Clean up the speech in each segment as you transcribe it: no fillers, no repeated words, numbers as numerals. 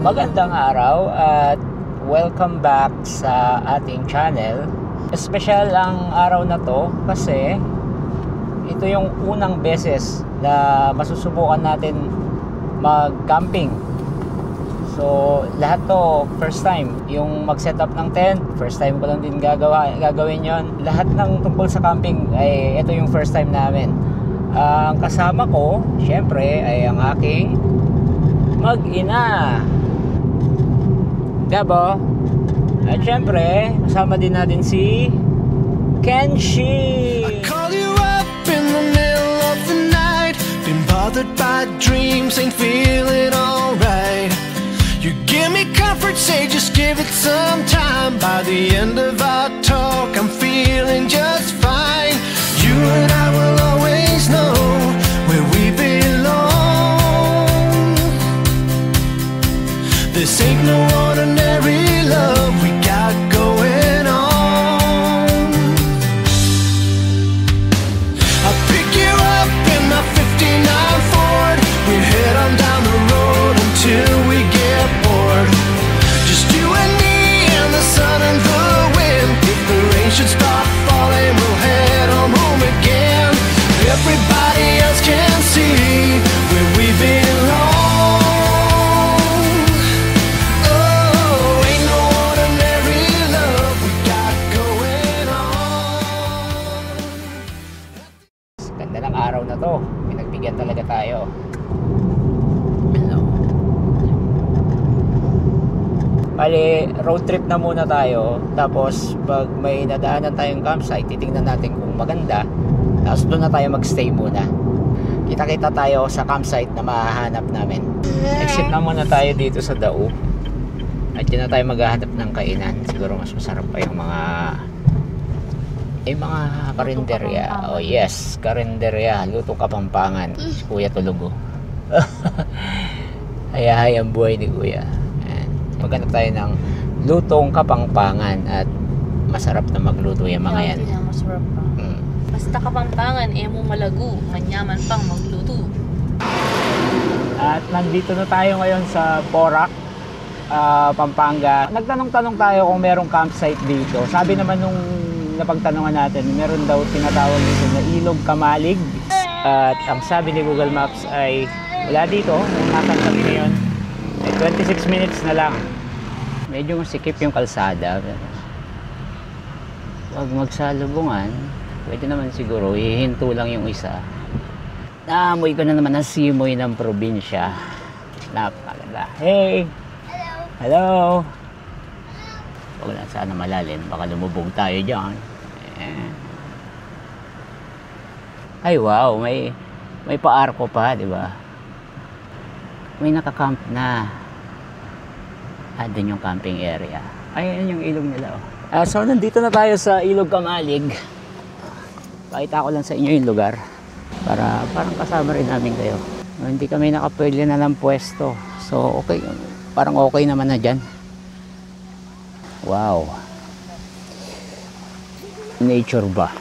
Magandang araw at welcome back sa ating channel. Espesyal ang araw na to kasi ito yung unang beses na masusubukan natin mag-camping. So lahat to first time. Yung mag-set up ng tent, first time ko lang din gagawin yon. Lahat ng tungkol sa camping ay ito yung first time namin. Ang kasama ko, syempre, ay ang aking mag-ina Gabo. At syempre, kasama din natin si Kenshi. I call you up in the middle of the night. Been bothered by dreams, ain't feeling alright. You give me comfort, say just give it some time. By the end of our talk, I'm feeling just fine. You and I will always know where we belong. This ain't no ordinary love we got going on. I'll pick you up in my 59 Ford. We head on down the road until we get bored. Just you and me and the sun and the wind. If the rain should start falling, we'll head on home again. Everybody else can see where we belong. Araw na to, pinagbigyan talaga tayo. Hello. Bali, road trip na muna tayo. Tapos pag may nadaanan tayong campsite, titingnan natin kung maganda. Tapos doon na tayo magstay muna. Kita-kita tayo sa campsite na mahahanap namin. Exit na muna tayo dito sa Dao. At dyan na tayo maghahanap ng kainan. Siguro mas masarap pa yung mga karinderya. Oh yes, karinderya, Luto Kapampangan. Si Kuya Tulugo. Hayahay ang buhay ni Kuya. Maghanap tayo ng Lutong Kapampangan at masarap na magluto yung mga yan. Masarap pa. Basta Kapampangan, mo malago, manyaman pang magluto. At nandito na tayo ngayon sa Porac, Pampanga. Nagtanong-tanong tayo kung merong campsite dito. Sabi naman nung napagtanungan natin, meron daw tinatawag dito na Ilog Kamalig. At ang sabi ni Google Maps ay wala dito, yung nakantabi ngayon ay 26 minutes na lang. Medyo masikip yung kalsada. Huwag magsalubungan, pwede naman siguro hihinto lang yung isa. Naamoy ko na naman ang simoy ng probinsya. Napakaganda. Hey! Hello! Huwag na sana malalim, baka lumubog tayo dyan. Ay wow, may paarko pa, di ba? May nakakamp na. Doon yung camping area. Ayan yung ilog nila. So nandito na tayo sa Ilog Kamalig. Pakita ko lang sa inyo yung lugar para parang kasama rin namin kayo. Hindi kami nakapwede na ng pwesto. So okay, parang okay naman na dyan. Wow. Nature ba?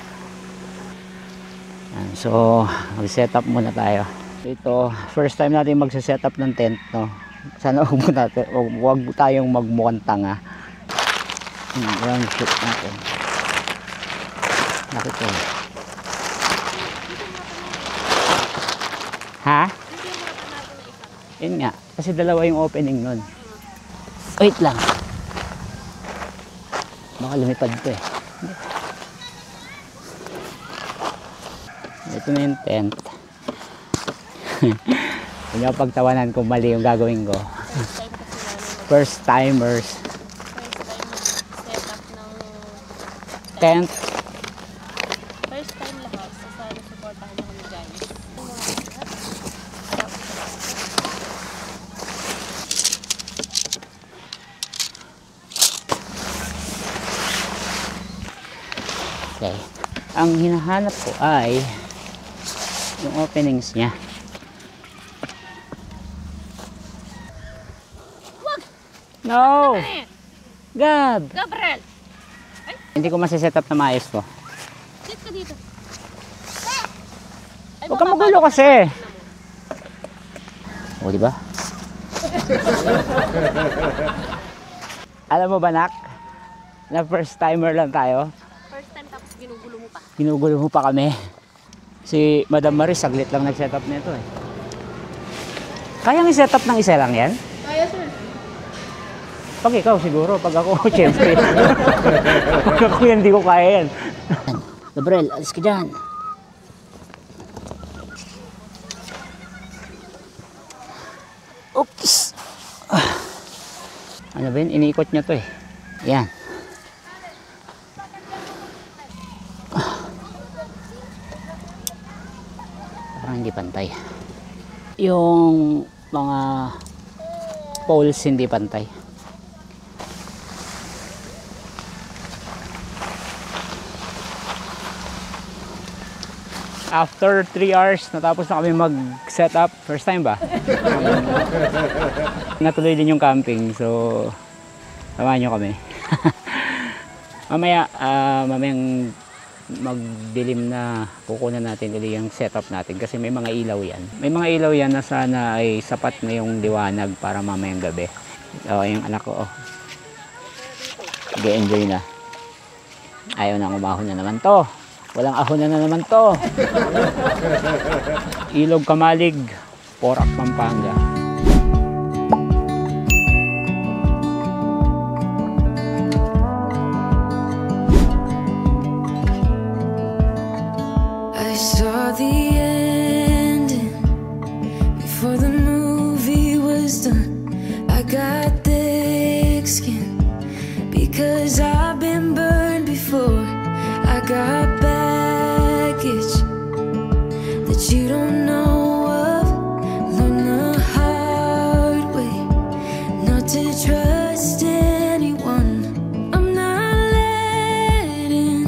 So, mag-set up muna tayo. Ito, first time natin mag-set up ng tent, no? Sana huwag tayong magmukhang tanga. Yung shoot natin. Bakit ito? Ha? Yun nga, kasi dalawa yung opening nun. Wait lang. Baka lumipad ito eh. Ito na yung tent. Hindi ako pagtawanan kung mali yung gagawin ko. First timers. Set up ng Tent. first time lahat. So sana supportahan nyo kami guys. Okay. Ang hinahanap ko ay yung openings niya. Wag! No! Gab! Gabriel! Hindi ko masiset up na maayos to. Sit ka dito. Huwag ka magulo kasi. O, di ba? Alam mo ba, Nak? Na first timer lang tayo. First time tapos ginugulo mo pa. Ginugulo mo pa kami. Si Madam Maris, saglit lang nag-set up nito eh. Kayang i-set up ng isa lang yan? Kaya sir. Pag ikaw siguro, pag ako, syempre. Pag ako yan, hindi ko kaya yan. Gabriel, alis ka dyan. Oops! Ano ba yun? Iniikot niya to eh. Yan. Parang hindi pantay. Yung mga poles hindi pantay. After 3 hours, natapos na kami mag-set up. First time ba? Natuloy din yung camping, so samahan nyo kami. Mamayang magdilim na kukunan natin ulit yung setup natin kasi may mga ilaw yan. May mga ilaw yan na sana ay sapat na yung liwanag para mamayang gabi. Yung anak ko, nag-enjoy na. Ayaw na umahon na naman to. Walang ahon na naman to. Ilog Kamalig, Porac, Pampanga. I saw the ending before the movie was done. I got thick skin because I've been burned before. I got baggage that you don't know of. Learn the hard way not to trust anyone. I'm not letting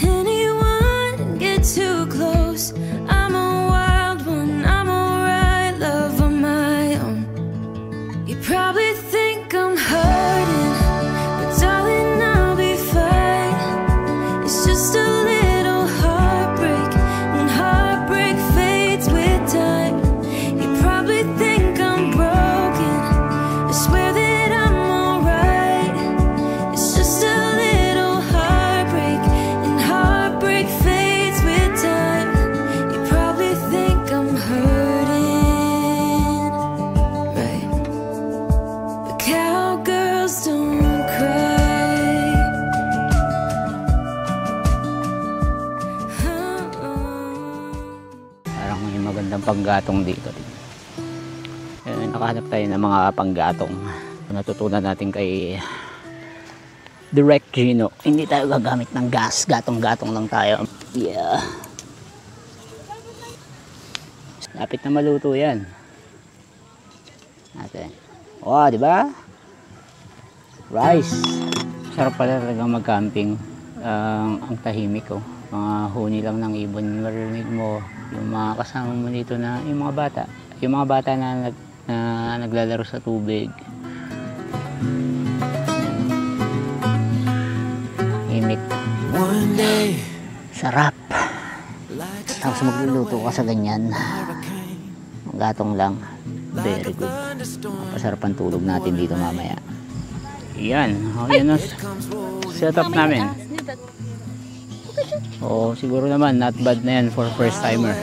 anyone get too close. I'm a wild one, I'm alright, love on my own. You probably think I'm hurting, but darling, I'll be fine. It's just a little heartbreak, and heartbreak fades with time. You probably think I'm broken, I swear that I'm alright. It's just a little heartbreak, and heartbreak fades with time. You probably think I'm hurting, right? But cowgirls don't cry. Parang may magandang panggatong dito. Nakahanap tayo ng mga panggatong. Natutunan natin kay Direct Gino. Hindi tayo gagamit ng gas. Gatong-gatong lang tayo. Yeah. Lapit na maluto yan. Natin. Oh, di ba? Rice. Sarap pala talaga mag-camping. Ang tahimik ko. Mga huni lang ng ibon. Marinig mo yung mga kasama mo dito na yung mga bata. Yung mga bata na naglalaro sa tubig. Himik. One day, Sarap. like a Tapos magluluto ka sa ganyan. Gatong lang. Very good. Masarap ang tulog natin dito mamaya. Yan. O, yan ang setup namin. Oo, siguro naman not bad na yan for first timer.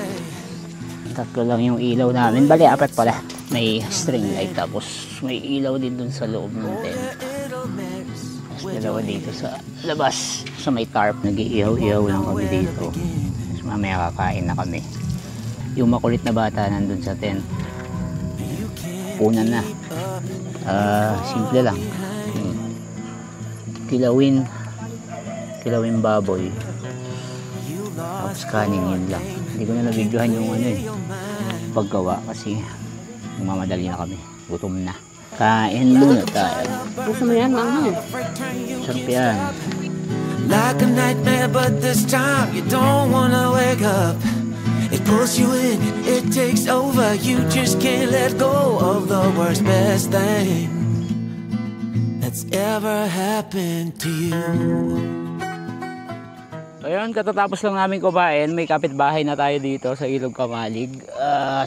Tatlo lang yung ilaw namin. Bali, apat pala. May string light tapos may ilaw din dun sa loob ng tent. Tapos dalawa dito sa labas. Sa may tarp. Nag-iihaw-ihaw lang kami dito. Tapos mamaya kakain na kami. Yung makulit na bata nandun sa tent. Punan na. Simple lang. Kilawin baboy. Tapos kanin, yun lang. Hindi ko na nabidyohan yung paggawa kasi mamadali na kami. Gutom na. Kain muna tayo. Gusto mo yan, manghang? Sarap yan. like a nightmare, but this time you don't wanna wake up. It pulls you in, it takes over. You just can't let go of the worst, best thing that's ever happened to you. Ayun, katatapos lang namin kumain, may kapitbahay na tayo dito sa Ilog Kamalig.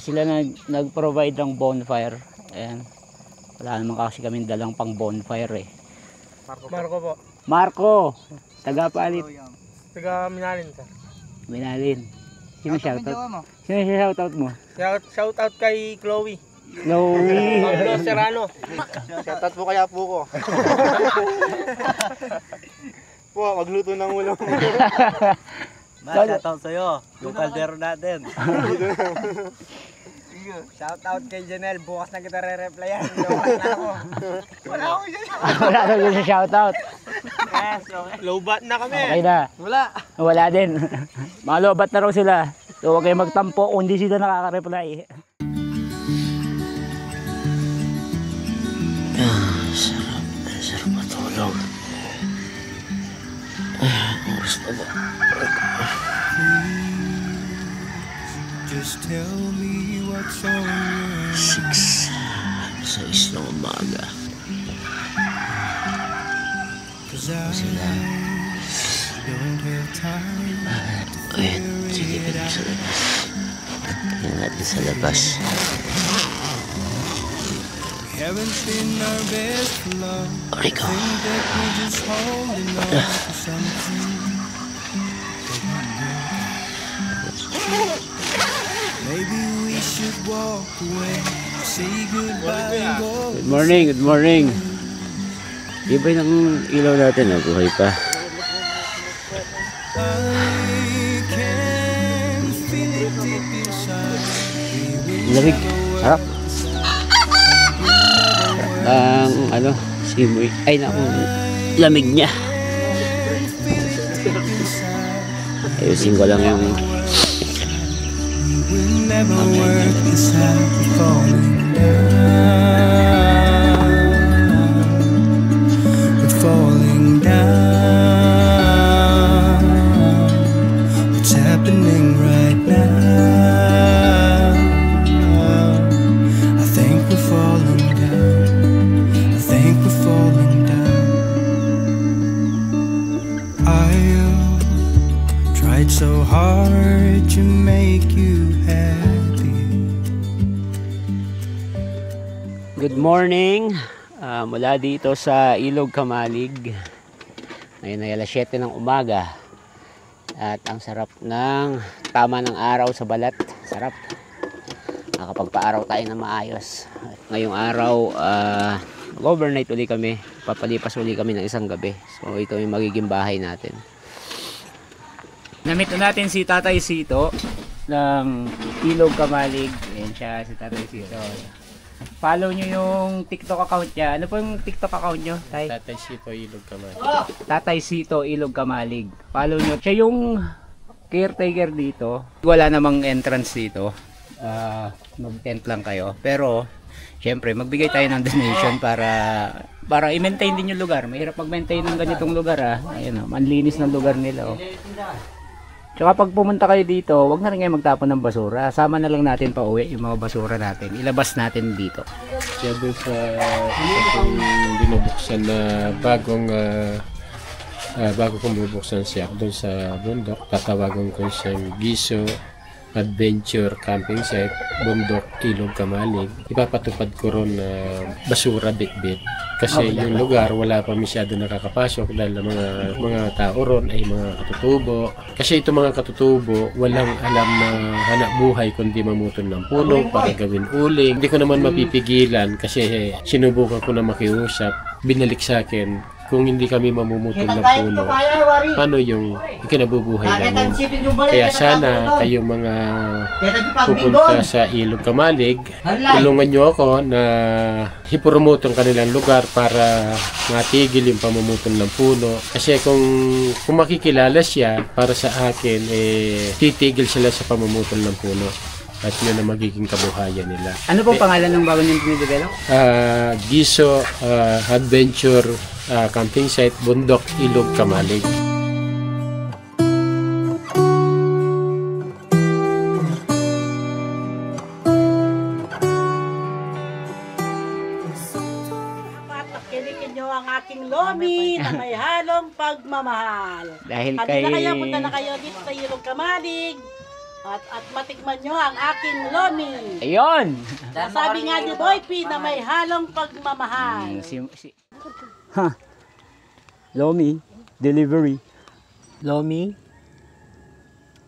Sila nag-provide ng bonfire. Ayan. Wala naman kasi kami dalang pang bonfire eh. Marco po. Marco, taga Palit. Taga Minalin ka. Minalin. Sino shoutout? Sino shoutout mo? Shout out kay Chloe. Chloe. Pablo Serrano. Shoutout po kaya po ko. Po, magluto ng ulam. Shoutout sa'yo, yung kaldero natin. Shoutout kay Janelle, bukas na kita re-replyan. Lobat na ako. Wala na yung shoutout. Yes, okay. Low bat na kami. Okay na. Wala din. Mga lobat na raw sila. So huwag kayo magtampo kung hindi sila nakaka-reply. Sarap matulog. Oras na ba? Just tell me what's on your 6 ng umaga. Cause I don't have time to Ayan, sige pa sa labas. Tingnan natin sa labas. haven't been our best for love. Aray ko. Think that we're just holding on to something. Maybe we should walk away, say goodbye and go. Good morning, good morning. Iba ng ilaw natin, buhay pa. I can feel it deep inside. Lamig, sarap. Ang ano, simoy. Ay naku, lamig niya. Ayusin ko lang yung We'll never work this out, we're falling down. We're falling down. What's happening right now? I think we're falling down. I think we're falling down. I've tried so hard to make you happy. good morning. Mula dito sa Ilog Kamalig. Ngayon ay alas 7 ng umaga. At ang sarap ng tama ng araw sa balat. Sarap. Nakapagpa-araw tayo na maayos. Ngayong araw, overnight uli kami. Papalipas uli kami ng isang gabi. So ito yung magiging bahay natin. Namit na natin si Tatay Sito ng Ilog Kamalig. Ayan siya, si Tatay Sito. Follow nyo yung TikTok account niya. Ano po yung TikTok account nyo, Tay? Tatay Sito Ilog Kamalig. Tatay Sito Ilog Kamalig. Follow nyo. Siya yung caretaker dito. Wala namang entrance dito. Mag-tent lang kayo. Pero, syempre, magbigay tayo ng donation para i-maintain din yung lugar. Mahirap mag-maintain ng ganitong lugar, Ayun, manlinis ng lugar nila, Tsaka pag pumunta kayo dito, wag na rin kayo magtapon ng basura. Sama na lang natin pa uwi yung mga basura natin. Ilabas natin dito. Kaya doon sa kong binubuksan na bago kong bubuksan siya doon sa bundok, tatawagan ko siyang Giso Adventure Camping Site, Bundok, Ilog Kamalig. Ipapatupad ko ron na basura bitbit. Kasi yung lugar wala pa masyado nakakapasok dahil mga tao ron ay mga katutubo. Kasi itong mga katutubo walang alam na hanap buhay kundi mamutol ng puno para gawin uling. Hindi ko naman mapipigilan kasi sinubukan ko na makiusap. Binalik sa akin, kung hindi kami mamumutol ng puno, paano yung ikinabubuhay namin? Kaya sana kayong mga pupunta sa Ilog Kamalig, tulungan nyo ako na ipromote ang kanilang lugar para matigil yung pamumutol ng puno. Kasi kung makikilala siya, para sa akin, titigil sila sa pamumutol ng puno. At yun ang magiging kabuhayan nila. Ano pong pangalan ng bago niyong pinidevelop? Giso Adventure Camping Site, Bundok, Ilog Kamalig. Patakilikin nyo ang aking lomi na may halong pagmamahal. Dahil At kay... na kayo, punta na kayo dito sa Ilog Kamalig. At matikman nyo ang aking lomi. Ayun! Sabi nga ni Boy P na may halong pagmamahal. Lomi, delivery. Lomi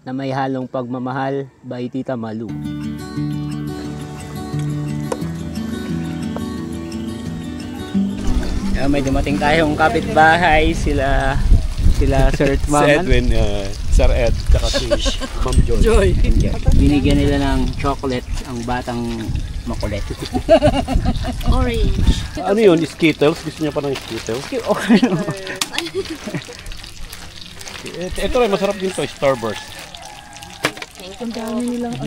na may halong pagmamahal by Tita Malu. May dumating tayong kapitbahay, sila Sir Ma'am. Si Edwin, Sir Ed, tsaka si Ma'am Joy. Binigyan nila ng chocolate ang batang makulit. Orange. Ano yun? Skittles? Gusto niya pa ng Skittles? Okay. Ito rin, masarap din to, Starburst. Ang dami nilang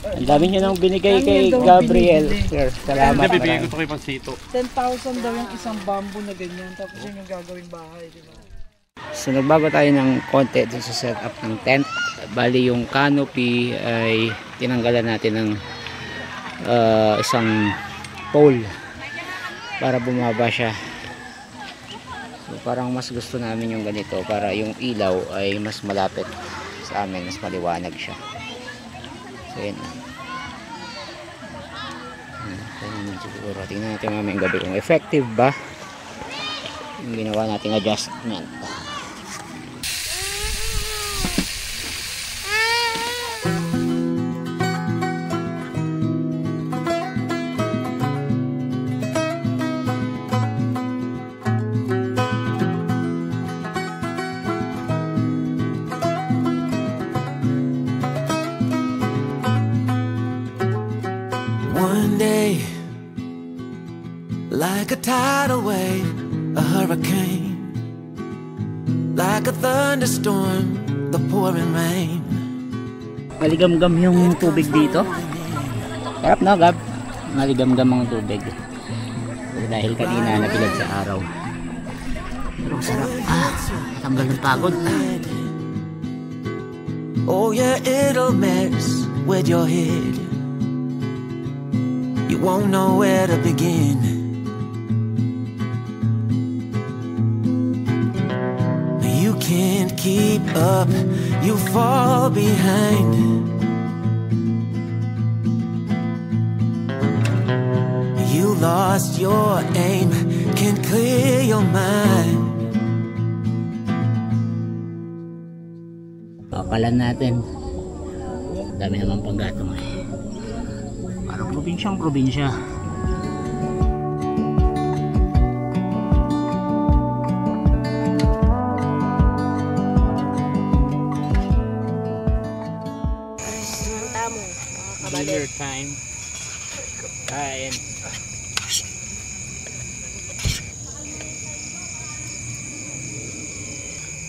Ang dami niyo nang binigay kay Gabriel. Sir, salamat. Bibigyan ko ito kay Pansito. 10,000 daw yung isang bamboo na ganyan. Tapos yun yung gagawing bahay. Diba? So nagbago tayo ng konti dun sa setup ng tent. Bali yung canopy ay tinanggalan natin ng isang pole para bumaba siya. So parang mas gusto namin yung ganito para yung ilaw ay mas malapit sa amin, mas maliwanag siya. So yun. Siguro tingnan natin mamayang gabi kung effective ba yung ginawa nating adjustment. One day, like a tidal wave, a hurricane, like a thunderstorm, the pouring rain. Maligamgam yung tubig dito. Sarap na, Gab. Maligamgam ang tubig. Dahil kanina nabilad sa araw. Pero sarap. Tanggal ng pagod. Oh yeah, it'll mess with your head. You won't know where to begin. You can't keep up, you fall behind. You lost your aim, can't clear your mind. Pakalan natin. Dami naman panggatong eh. Parang probinsyang probinsya. Dinner time. Kain.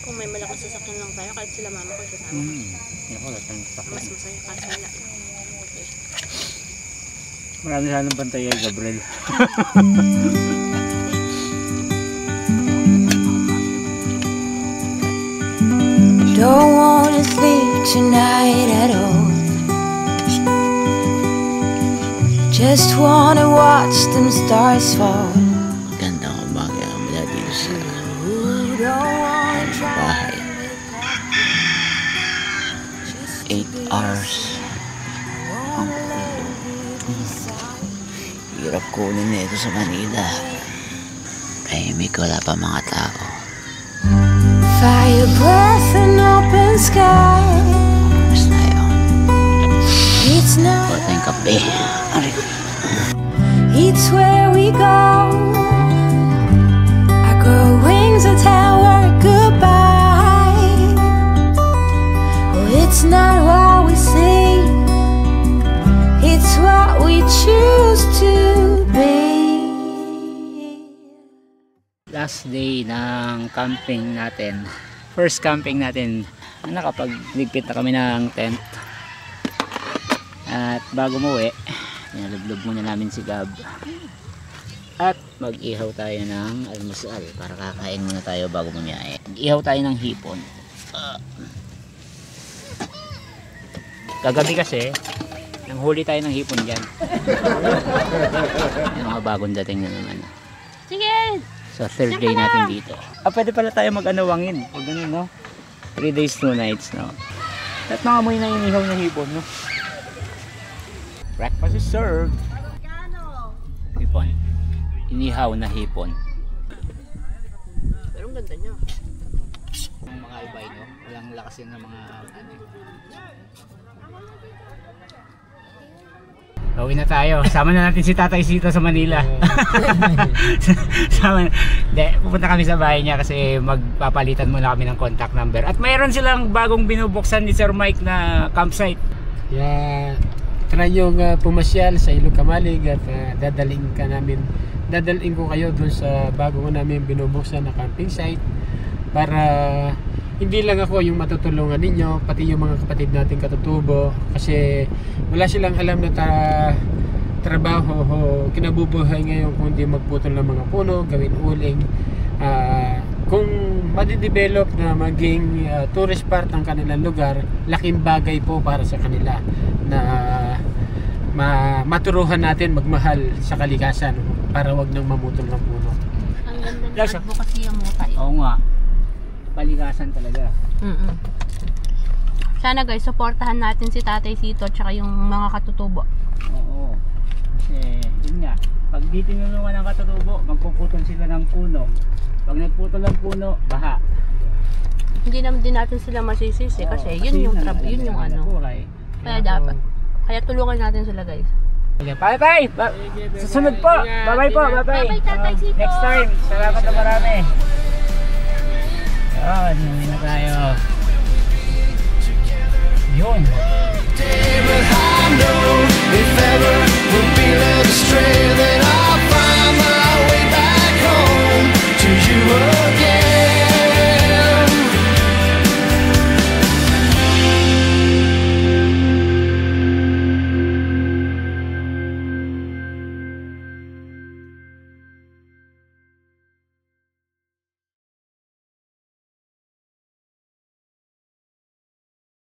Kung may malakas sasakyan lang tayo, kahit sila mama ko sasama. Ako, Mas masaya kasi wala. marami sanang bantay ay Gabriel. Don't wanna sleep tonight at all. Just wanna watch them stars fall. Gandang umaga mula dito sa bahay. 8 hours. Hirap kunin na ito sa Manila. Tahimik, wala pa mga tao. Fire breath and open sky. Mas na yun. It's not. Huwag tayong kape. It's where we go. I grow wings and tell her goodbye. Oh, it's not what we see. It's what we choose to be. Last day ng camping natin. First camping natin. Nakapagligpit na kami ng tent. At bago umuwi, nilublog muna namin si Gab. At mag-ihaw tayo ng almusal para kakain muna tayo bago bumiyahe. Mag-ihaw tayo ng hipon. Kagabi kasi, nanghuli tayo ng hipon dyan. Yung mga bagong dating na naman. Sige! So third day natin dito. Pwede pala tayo mag-anawangin. Pag ganun, no? 3 days, 2 nights, no? At nangamoy na inihaw na hipon, no? Breakfast is served. Hipon. Inihaw na hipon. Pero ang ganda niya. Ang mga ibay, no? Walang lakas yan ng mga ano. Uwi na tayo. Sama na natin si Tatay Sito sa Manila. Pupunta kami sa bahay niya kasi magpapalitan muna kami ng contact number. At mayroon silang bagong binubuksan ni Sir Mike na campsite. Kaya try yung pumasyal sa Ilog Kamalig at dadalhin ko kayo dun sa bago namin binubuksan na camping site para hindi lang ako yung matutulungan ninyo, pati yung mga kapatid natin katutubo kasi wala silang alam na trabaho o kinabubuhay ngayon kundi magputol ng mga puno, gawin uling. Kung madidevelop na maging tourist part ang kanilang lugar, laking bagay po para sa kanila na maturuhan natin magmahal sa kalikasan para wag nang mamutol ng puno. Ang ganda ng advocacy mo tayo. Oo nga. Palikasan talaga. Sana guys, supportahan natin si Tatay Sito at yung mga katutubo. Oo. Kasi yun nga, pag di tinulungan ng katutubo, magpuputol sila ng puno. Pag nagputol ng puno, baha. Hindi naman din natin sila masisisi kasi yun yung ano. Kaya dapat. Kaya tulungan natin sila guys. Bye-bye! Susunod po! Bye-bye po! Bye-bye! Bye-bye Tatay Sito! Next time! Salamat na marami! Yun, uwi na tayo. Yun!